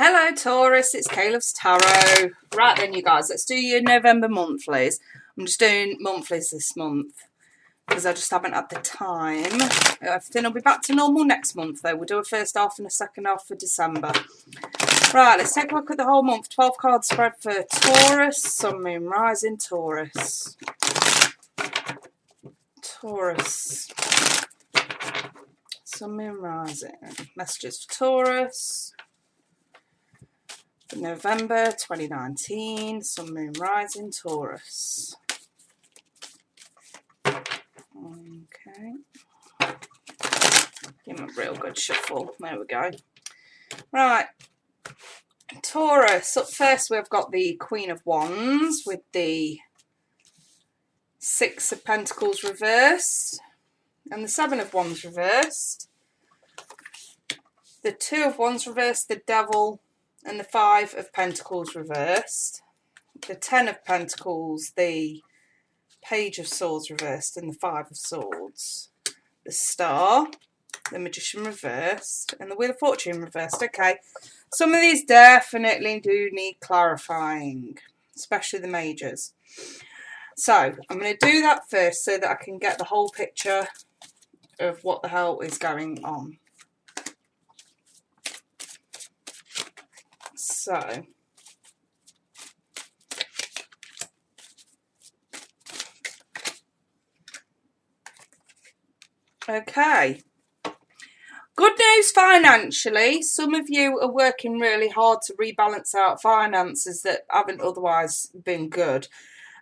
Hello Taurus, it's Caleb's Tarot. Right then you guys, let's do your November monthlies. I'm just doing monthlies this month because I just haven't had the time. Everything will be back to normal next month though. We'll do a first half and a second half for December. Right, let's take a look at the whole month. 12 card spread for Taurus, Sun, Moon, Rising, Taurus. Taurus. Sun, Moon, Rising. Messages for Taurus. November 2019, Sun, Moon, Rising, Taurus. Okay. Give him a real good shuffle. There we go. Right. Taurus. Up first, we've got the Queen of Wands with the Six of Pentacles reversed and the Seven of Wands reversed. The Two of Wands reversed, the Devil, and the Five of Pentacles reversed. The Ten of Pentacles, the Page of Swords reversed, and the Five of Swords. The Star, the Magician reversed, and the Wheel of Fortune reversed. Okay, some of these definitely do need clarifying, especially the majors. So I'm going to do that first so that I can get the whole picture of what the hell is going on. So, okay. Good news financially. Some of you are working really hard to rebalance out finances that haven't otherwise been good.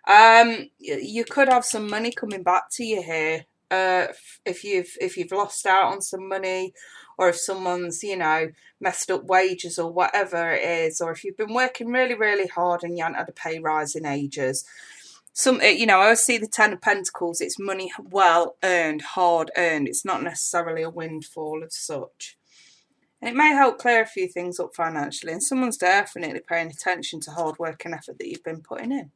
You could have some money coming back to you here. If you've lost out on some money, or if someone's, you know, messed up wages or whatever it is, or if you've been working really, really hard and you haven't had a pay rise in ages. You know, I always see the Ten of Pentacles. It's money well earned, hard earned. It's not necessarily a windfall as such. And it may help clear a few things up financially. And someone's definitely paying attention to hard work and effort that you've been putting in.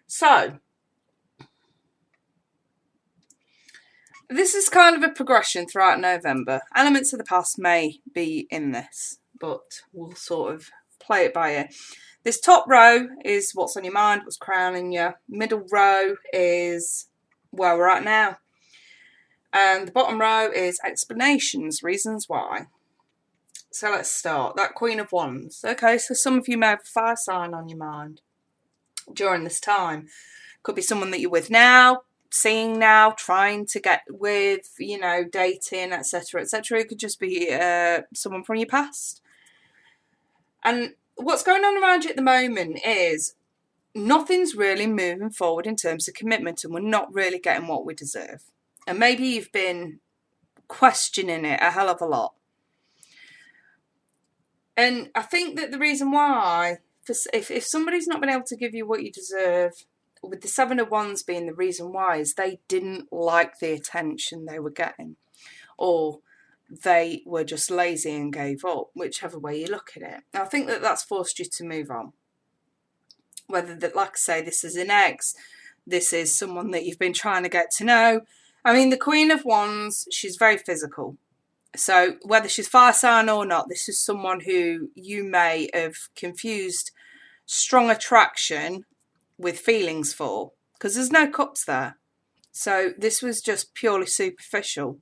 So, this is kind of a progression throughout November. Elements of the past may be in this, but we'll sort of play it by ear. This top row is what's on your mind, what's crowning you. Middle row is where we're at now. And the bottom row is explanations, reasons why. So let's start. That Queen of Wands. Okay, so some of you may have a fire sign on your mind during this time. Could be someone that you're with now, seeing now, trying to get with, you know, dating, etc., etc. It could just be someone from your past. And what's going on around you at the moment is nothing's really moving forward in terms of commitment, and we're not really getting what we deserve. And maybe you've been questioning it a hell of a lot. And I think that the reason why, if somebody's not been able to give you what you deserve, with the Seven of Wands being the reason why, is they didn't like the attention they were getting, or they were just lazy and gave up, whichever way you look at it. Now, I think that that's forced you to move on. Whether that, like I say, this is an ex, this is someone that you've been trying to get to know. I mean, the Queen of Wands, she's very physical. So whether she's fire sign or not, this is someone who you may have confused strong attraction with feelings for, because there's no cups there. So this was just purely superficial.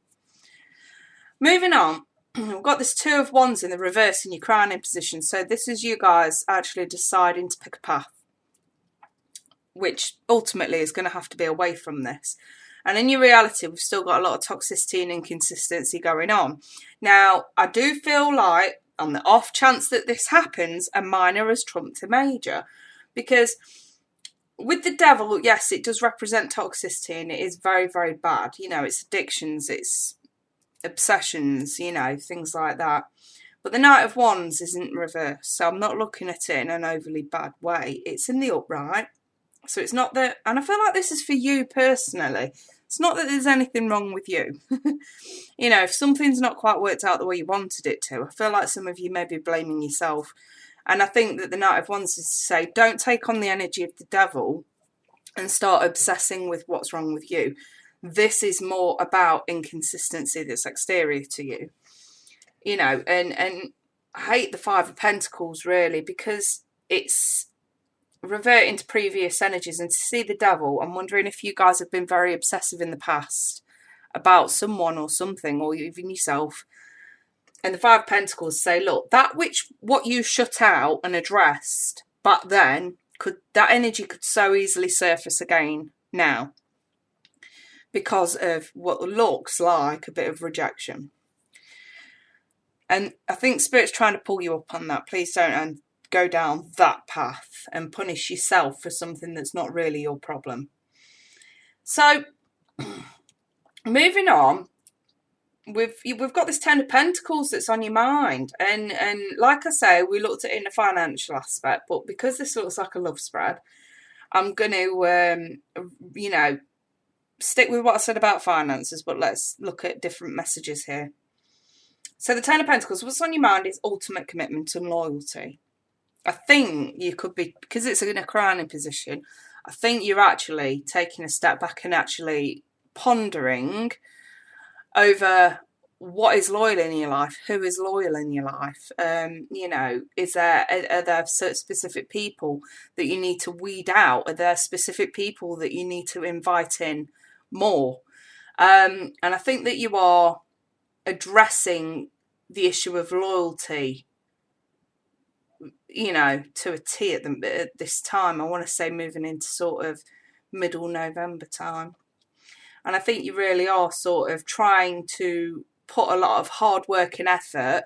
Moving on, we've got this Two of Wands in the reverse in your crowning position. So this is you guys actually deciding to pick a path, which ultimately is going to have to be away from this. And in your reality, we've still got a lot of toxicity and inconsistency going on. Now, I do feel like, on the off chance that this happens, a minor has trumped a major. Because with the Devil, yes, it does represent toxicity, and it is very, very bad. You know, it's addictions, it's obsessions, you know, things like that. But the Knight of Wands isn't reversed, so I'm not looking at it in an overly bad way. It's in the upright. So it's not that, and I feel like this is for you personally. It's not that there's anything wrong with you. You know, if something's not quite worked out the way you wanted it to, I feel like some of you may be blaming yourself. And I think that the Knight of Wands is to say, don't take on the energy of the Devil and start obsessing with what's wrong with you. This is more about inconsistency that's exterior to you. You know, and I hate the Five of Pentacles, really, because it's reverting to previous energies. And to see the Devil, I'm wondering if you guys have been very obsessive in the past about someone or something, or even yourself. And the Five of Pentacles say, look, what you shut out and addressed back then, that energy could so easily surface again now, because of what looks like a bit of rejection. And I think Spirit's trying to pull you up on that. Please don't go down that path and punish yourself for something that's not really your problem. So, moving on, we've got this Ten of Pentacles that's on your mind. And like I say, we looked at it in a financial aspect, but because this looks like a love spread, I'm going to, stick with what I said about finances, but let's look at different messages here. So the Ten of Pentacles, what's on your mind is ultimate commitment and loyalty. I think you could be, because it's in a crowning position, I think you're actually taking a step back and actually pondering over what is loyal in your life, who is loyal in your life. Are there specific people that you need to weed out? Are there specific people that you need to invite in more? And I think that you are addressing the issue of loyalty, to a T at this time. I want to say moving into sort of middle November time. And I think you really are sort of trying to put a lot of hard work and effort,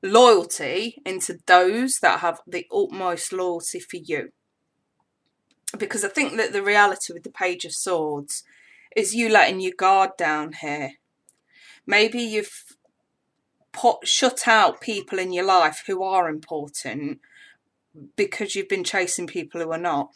loyalty into those that have the utmost loyalty for you. Because I think that the reality with the Page of Swords is you letting your guard down here. Maybe you've shut out people in your life who are important because you've been chasing people who are not.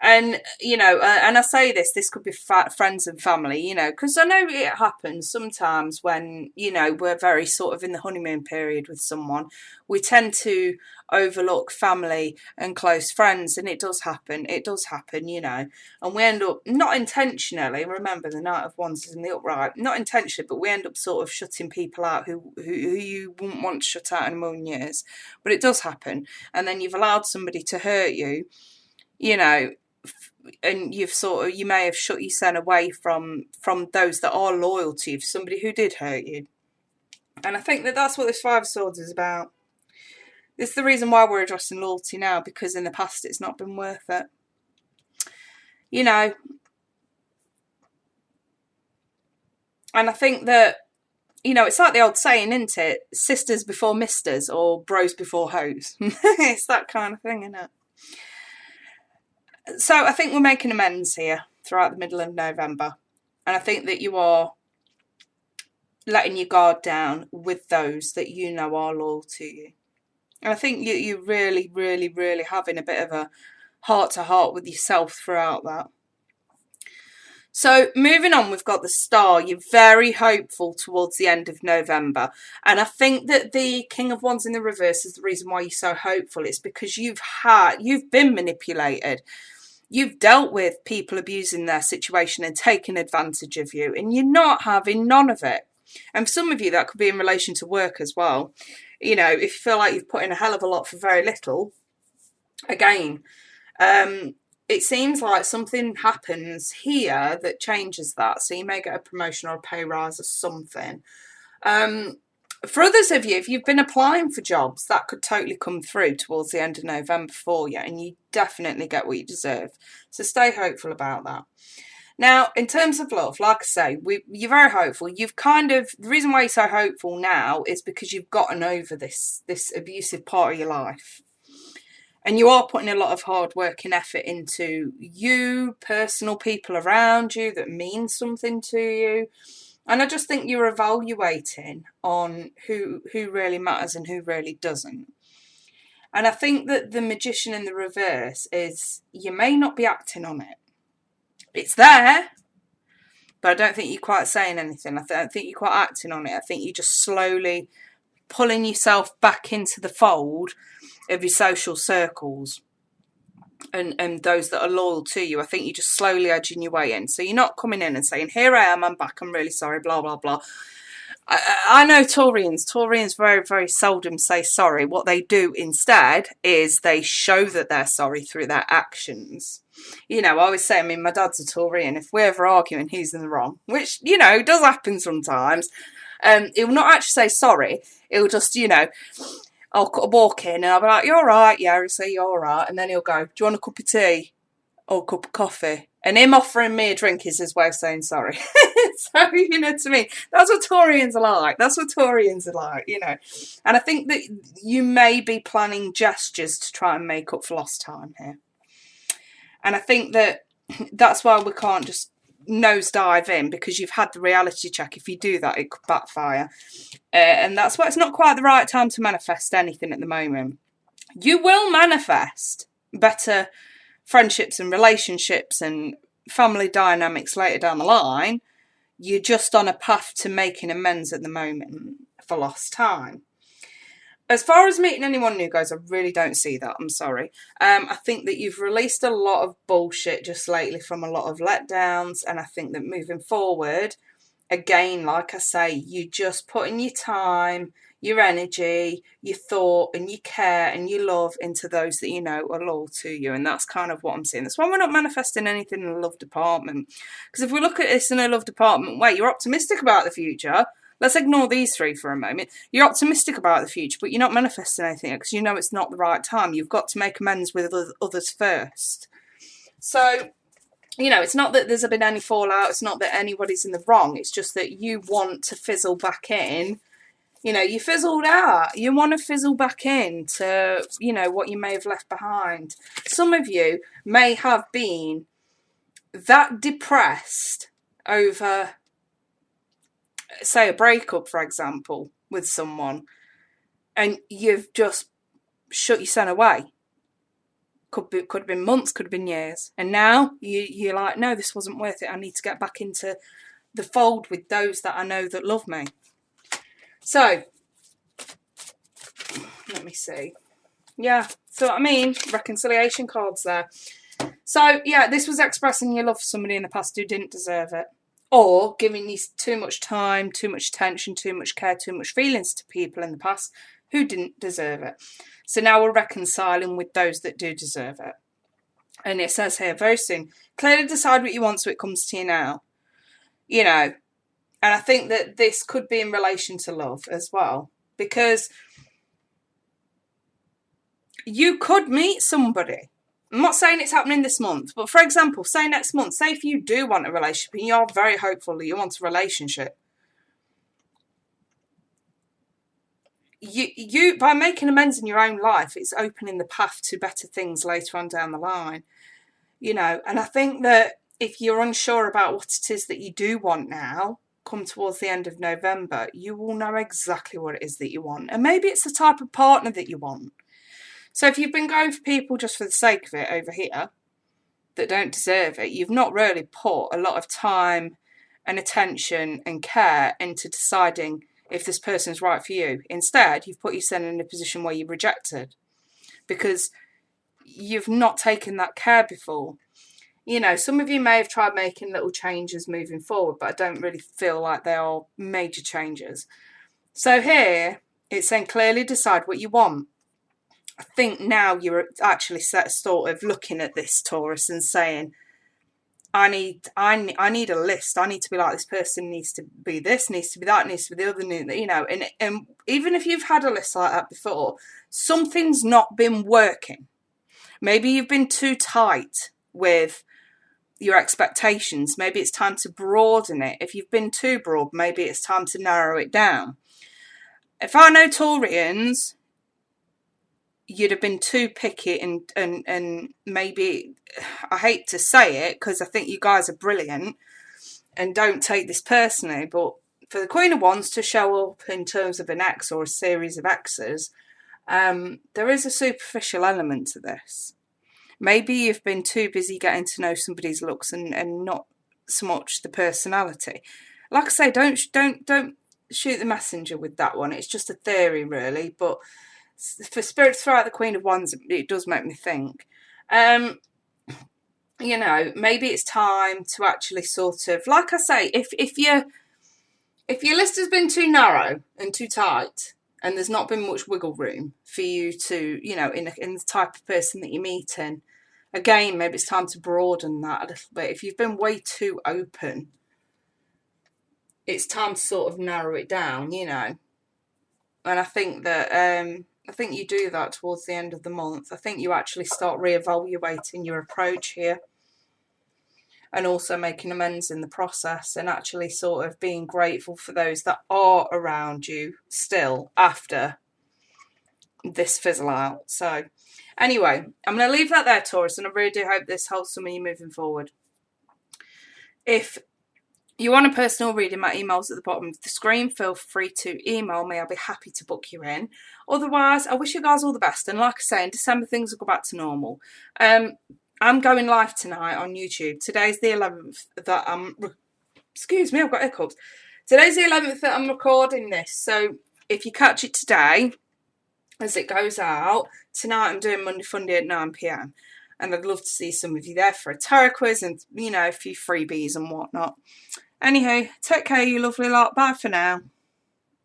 And, and I say this could be friends and family, because I know it happens sometimes when, we're very sort of in the honeymoon period with someone. We tend to overlook family and close friends, and it does happen, and we end up, not intentionally, remember the Knight of Wands is in the upright, not intentionally, but we end up sort of shutting people out who you wouldn't want to shut out in a million years. But it does happen, and then you've allowed somebody to hurt you, and you may have shut yourself away from those that are loyal to you, for somebody who did hurt you. And I think that that's what this Five of Swords is about. It's the reason why we're addressing loyalty now, because in the past it's not been worth it. And I think that, it's like the old saying, isn't it? Sisters before misters, or bros before hoes. It's that kind of thing, isn't it? So I think we're making amends here throughout the middle of November. And I think that you are letting your guard down with those that you know are loyal to you. And I think you're really, really, really having a bit of a heart-to-heart with yourself throughout that. So moving on, we've got the Star. You're very hopeful towards the end of November. And I think that the King of Wands in the reverse is the reason why you're so hopeful. It's because you've been manipulated. You've dealt with people abusing their situation and taking advantage of you, and you're not having none of it. And for some of you, that could be in relation to work as well. If you feel like you've put in a hell of a lot for very little, again, it seems like something happens here that changes that. So you may get a promotion or a pay rise or something. For others of you, if you've been applying for jobs, that could totally come through towards the end of November for you, and you definitely get what you deserve. So stay hopeful about that. Now, in terms of love, like I say, you're very hopeful. The reason why you're so hopeful now is because you've gotten over this abusive part of your life. And you are putting a lot of hard work and effort into you, personal people around you that mean something to you. And I just think you're evaluating on who really matters and who really doesn't. And I think that the Magician in the reverse is you may not be acting on it. It's there, but I don't think you're quite saying anything. I don't think you're quite acting on it. I think you're just slowly pulling yourself back into the fold of your social circles and those that are loyal to you. I think you're just slowly edging your way in. So you're not coming in and saying, here I am, I'm back, I'm really sorry, blah, blah, blah. I know Taurians. Taurians very, very seldom say sorry. What they do instead is they show that they're sorry through their actions. You know, I always say, I mean, my dad's a Taurian. If we're ever arguing, he's in the wrong, which, you know, does happen sometimes. He'll not actually say sorry. He'll just, you know, I'll walk in and I'll be like, "You all right?" Yeah, I'll say, "You all right?" And then he'll go, "Do you want a cup of tea or a cup of coffee?" And him offering me a drink is his way of saying sorry. So, you know, to me, that's what Taurians are like. That's what Taurians are like, you know. And I think that you may be planning gestures to try and make up for lost time here. And I think that that's why we can't just nosedive in, because you've had the reality check. If you do that, it could backfire. And that's why it's not quite the right time to manifest anything at the moment. You will manifest better friendships and relationships and family dynamics later down the line. You're just on a path to making amends at the moment for lost time. As far as meeting anyone new goes, I really don't see that. I'm sorry. I think that you've released a lot of bullshit just lately from a lot of letdowns, and I think that moving forward, again, like I say, you just put in your time, your energy, your thought, and your care and your love into those that you know are loyal to you. And that's kind of what I'm seeing. That's why we're not manifesting anything in the love department. Because if we look at this in a love department way, you're optimistic about the future. Let's ignore these three for a moment. You're optimistic about the future, but you're not manifesting anything because you know it's not the right time. You've got to make amends with others first. So, you know, it's not that there's been any fallout. It's not that anybody's in the wrong. It's just that you want to fizzle back in. You know, you fizzled out. You want to fizzle back in to, you know, what you may have left behind. Some of you may have been that depressed over, say, a breakup, for example, with someone, and you've just shut your son away. Could have been months, could have been years. And now you're like, no, this wasn't worth it. I need to get back into the fold with those that I know that love me. So, let me see. Yeah, so I mean, reconciliation cards there. So, yeah, this was expressing your love for somebody in the past who didn't deserve it. Or giving you too much time, too much attention, too much care, too much feelings to people in the past who didn't deserve it. So now we're reconciling with those that do deserve it. And it says here, very soon, clearly decide what you want so it comes to you now. You know, and I think that this could be in relation to love as well. Because you could meet somebody. I'm not saying it's happening this month, but for example, say next month, say if you do want a relationship and you're very hopeful that you want a relationship, you by making amends in your own life, it's opening the path to better things later on down the line. You know, and I think that if you're unsure about what it is that you do want now, come towards the end of November, you will know exactly what it is that you want. And maybe it's the type of partner that you want. So if you've been going for people just for the sake of it over here that don't deserve it, you've not really put a lot of time and attention and care into deciding if this person's right for you. Instead, you've put yourself in a position where you're rejected because you've not taken that care before. You know, some of you may have tried making little changes moving forward, but I don't really feel like they are major changes. So here, it's saying clearly decide what you want. I think now you're actually sort of looking at this, Taurus, and saying, I need a list. I need to be like this person, needs to be this, needs to be that, needs to be the other, you know. And even if you've had a list like that before, something's not been working. Maybe you've been too tight with your expectations. Maybe it's time to broaden it. If you've been too broad, maybe it's time to narrow it down. If I know Taurians, you'd have been too picky and maybe, I hate to say it because I think you guys are brilliant and don't take this personally, but for the Queen of Wands to show up in terms of an ex or a series of exes, there is a superficial element to this. Maybe you've been too busy getting to know somebody's looks and not so much the personality. Like I say, don't shoot the messenger with that one. It's just a theory, really, but for spirits throughout the Queen of Wands, it does make me think. You know, maybe it's time to actually sort of, like I say, if If your list has been too narrow and too tight, and there's not been much wiggle room for you to, you know, in the type of person that you're meeting, again, maybe it's time to broaden that a little bit. If you've been way too open, it's time to sort of narrow it down, you know. And I think that I think you do that towards the end of the month. I think you actually start reevaluating your approach here, and also making amends in the process, and actually sort of being grateful for those that are around you still after this fizzle out. So anyway, I'm going to leave that there, Taurus, and I really do hope this helps some of you moving forward. If you want a personal reading, my email's at the bottom of the screen. Feel free to email me. I'll be happy to book you in. Otherwise, I wish you guys all the best. And like I say, in December, things will go back to normal. I'm going live tonight on YouTube. Today's the 11th that excuse me, I've got hiccups. Today's the 11th that I'm recording this. So if you catch it today, as it goes out, tonight I'm doing Monday Funday at 9 p.m. And I'd love to see some of you there for a tarot quiz and, you know, a few freebies and whatnot. Anywho, take care, you lovely lot. Bye for now.